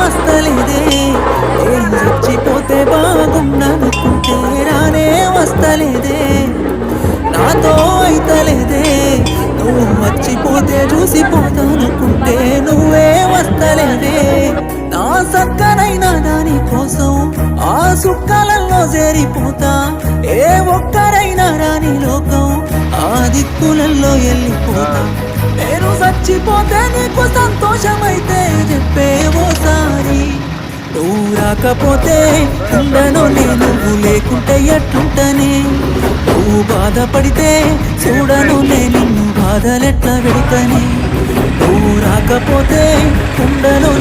వస్తలేదే నేను చచ్చిపోతే బాగుండనుకుంటే రానే వస్తలేదే నాతో అయితలేదే నువ్వు మర్చిపోతే చూసిపోతానుకుంటే నువ్వే వస్తలేదే నా సక్కనైనా దాని కోసం ఆ సుక్కలలో చేరిపోతా ఏ ఒక్కరైనా రాని లోకం ఆ దిక్కులలో వెళ్ళిపోతా నేను చచ్చిపోతే నీకు సంతోషమైతే చెప్పే ఓసారి నువ్వు రాకపోతే ఉండను నేను నువ్వు లేకుంటే ఎట్లుంటనే నువ్వు బాధపడితే చూడను నేను నిన్ను బాధలెట్లా పెడతానే నువ్వు రాకపోతే ఉండను